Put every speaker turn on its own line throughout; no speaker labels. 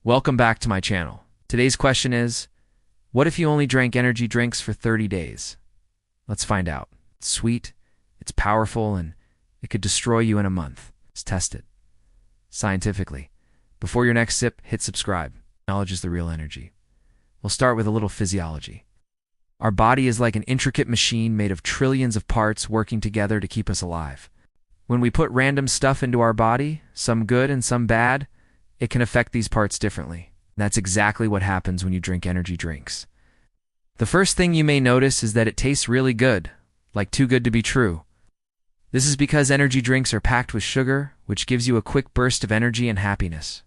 Welcome back to my channel. Today's question is, what if you only drank energy drinks for 30 days? Let's find out. It's sweet, it's powerful, and it could destroy you in a month. Let's test it scientifically. Before your next sip, hit subscribe. Knowledge is the real energy. We'll start with a little physiology. Our body is like an intricate machine made of trillions of parts working together to keep us alive. When we put random stuff into our body, some good and some bad, it can affect these parts differently. That's exactly what happens when you drink energy drinks. The first thing you may notice is that it tastes really good, like too good to be true. This is because energy drinks are packed with sugar, which gives you a quick burst of energy and happiness.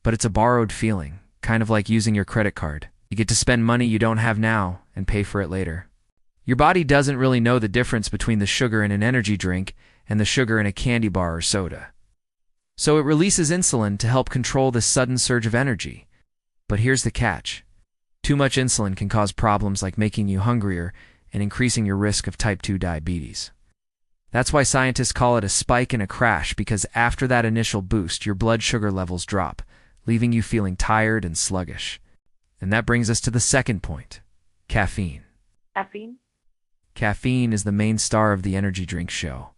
But it's a borrowed feeling, kind of like using your credit card. You get to spend money you don't have now and pay for it later. Your body doesn't really know the difference between the sugar in an energy drink and the sugar in a candy bar or soda. So it releases insulin to help control this sudden surge of energy. But here's the catch. Too much insulin can cause problems like making you hungrier and increasing your risk of type 2 diabetes. That's why scientists call it a spike and a crash, because after that initial boost, your blood sugar levels drop, leaving you feeling tired and sluggish. And that brings us to the second point, caffeine.
Caffeine?
Caffeine is the main star of the energy drink show.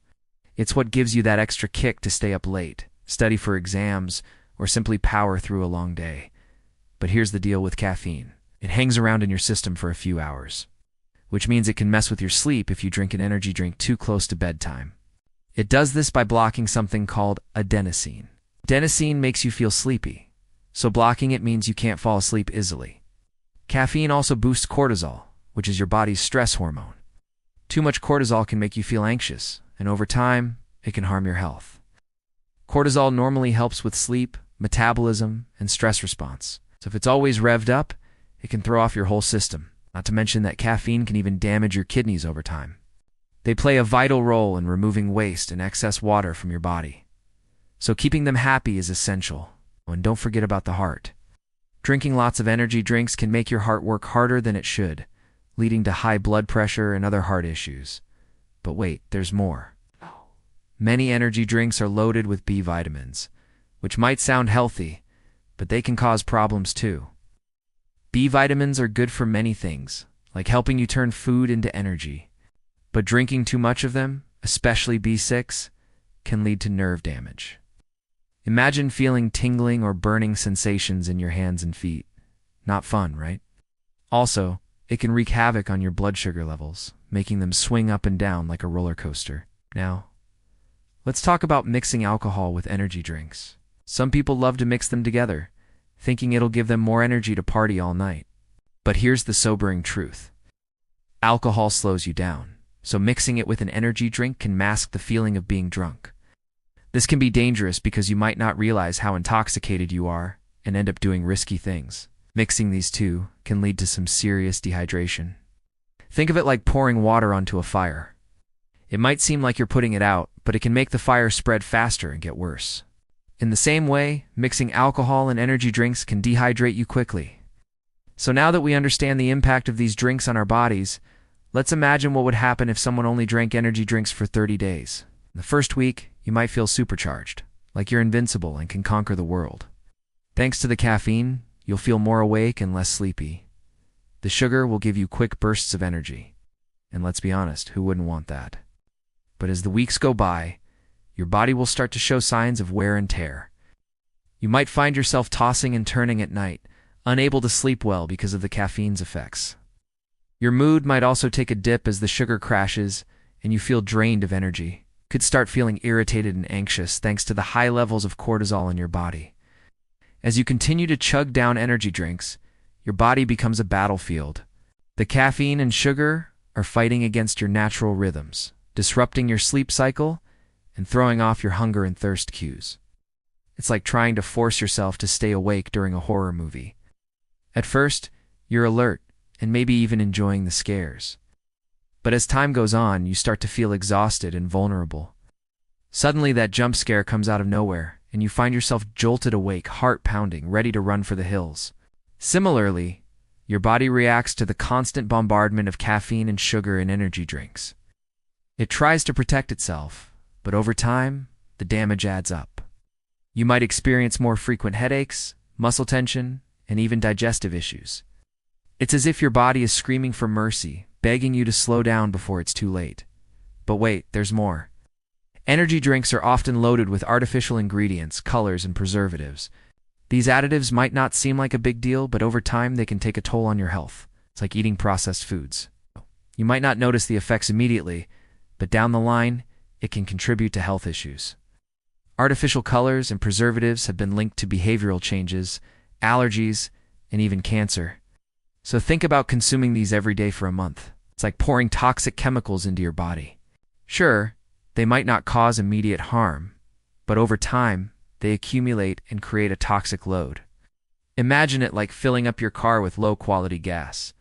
It's what gives you that extra kick to stay up late, study for exams, or simply power through a long day. But here's the deal with caffeine. It hangs around in your system for a few hours, which means it can mess with your sleep if you drink an energy drink too close to bedtime. It does this by blocking something called adenosine. Adenosine makes you feel sleepy, so blocking it means you can't fall asleep easily. Caffeine also boosts cortisol, which is your body's stress hormone. Too much cortisol can make you feel anxious, and over time, it can harm your health. Cortisol normally helps with sleep, metabolism, and stress response. So if it's always revved up, it can throw off your whole system. Not to mention that caffeine can even damage your kidneys over time. They play a vital role in removing waste and excess water from your body. So keeping them happy is essential. And don't forget about the heart. Drinking lots of energy drinks can make your heart work harder than it should, leading to high blood pressure and other heart issues. But wait, there's more. Many energy drinks are loaded with B vitamins, which might sound healthy, but they can cause problems too. B vitamins are good for many things, like helping you turn food into energy. But drinking too much of them, especially B6, can lead to nerve damage. Imagine feeling tingling or burning sensations in your hands and feet. Not fun, right? Also, it can wreak havoc on your blood sugar levels, making them swing up and down like a roller coaster. Now, let's talk about mixing alcohol with energy drinks. Some people love to mix them together, thinking it'll give them more energy to party all night. But here's the sobering truth. Alcohol slows you down, so mixing it with an energy drink can mask the feeling of being drunk. This can be dangerous because you might not realize how intoxicated you are and end up doing risky things. Mixing these two can lead to some serious dehydration. Think of it like pouring water onto a fire. It might seem like you're putting it out, but it can make the fire spread faster and get worse. In the same way, mixing alcohol and energy drinks can dehydrate you quickly. So now that we understand the impact of these drinks on our bodies, let's imagine what would happen if someone only drank energy drinks for 30 days. In the first week, you might feel supercharged, like you're invincible and can conquer the world. Thanks to the caffeine, you'll feel more awake and less sleepy. The sugar will give you quick bursts of energy. And let's be honest, who wouldn't want that? But as the weeks go by, your body will start to show signs of wear and tear. You might find yourself tossing and turning at night, unable to sleep well because of the caffeine's effects. Your mood might also take a dip as the sugar crashes and you feel drained of energy. You could start feeling irritated and anxious thanks to the high levels of cortisol in your body. As you continue to chug down energy drinks, your body becomes a battlefield. The caffeine and sugar are fighting against your natural rhythms, disrupting your sleep cycle and throwing off your hunger and thirst cues. It's like trying to force yourself to stay awake during a horror movie. At first, you're alert and maybe even enjoying the scares. But as time goes on, you start to feel exhausted and vulnerable. Suddenly that jump scare comes out of nowhere, and you find yourself jolted awake, heart pounding, ready to run for the hills. Similarly, your body reacts to the constant bombardment of caffeine and sugar in energy drinks. It tries to protect itself, but over time, the damage adds up. You might experience more frequent headaches, muscle tension, and even digestive issues. It's as if your body is screaming for mercy, begging you to slow down before it's too late. But wait, there's more. Energy drinks are often loaded with artificial ingredients, colors, and preservatives. These additives might not seem like a big deal, but over time they can take a toll on your health. It's like eating processed foods. You might not notice the effects immediately, but down the line, it can contribute to health issues. Artificial colors and preservatives have been linked to behavioral changes, allergies, and even cancer. So think about consuming these every day for a month. It's like pouring toxic chemicals into your body. Sure, they might not cause immediate harm, but over time, they accumulate and create a toxic load. Imagine it like filling up your car with low-quality gas.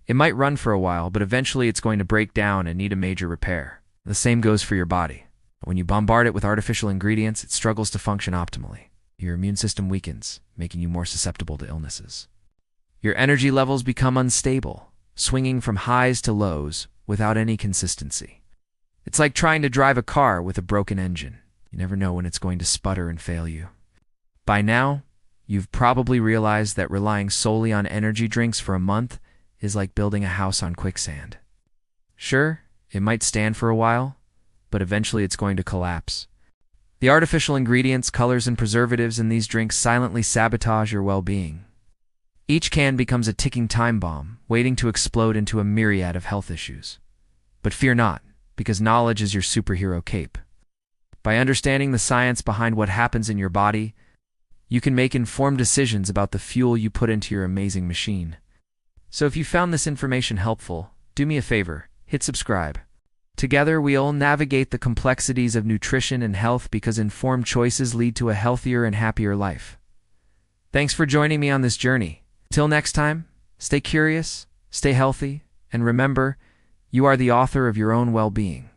It might run for a while, but eventually it's going to break down and need a major repair. The same goes for your body. When you bombard it with artificial ingredients, it struggles to function optimally. Your immune system weakens, making you more susceptible to illnesses. Your energy levels become unstable, swinging from highs to lows without any consistency. It's like trying to drive a car with a broken engine. You never know when it's going to sputter and fail you. By now, you've probably realized that relying solely on energy drinks for a month is like building a house on quicksand. Sure, it might stand for a while, but eventually it's going to collapse. The artificial ingredients, colors, and preservatives in these drinks silently sabotage your well-being. Each can becomes a ticking time bomb, waiting to explode into a myriad of health issues. But fear not, because knowledge is your superhero cape. By understanding the science behind what happens in your body, you can make informed decisions about the fuel you put into your amazing machine. So if you found this information helpful, do me a favor, hit subscribe. Together, we'll navigate the complexities of nutrition and health because informed choices lead to a healthier and happier life. Thanks for joining me on this journey. Till next time, stay curious, stay healthy, and remember, you are the author of your own well-being.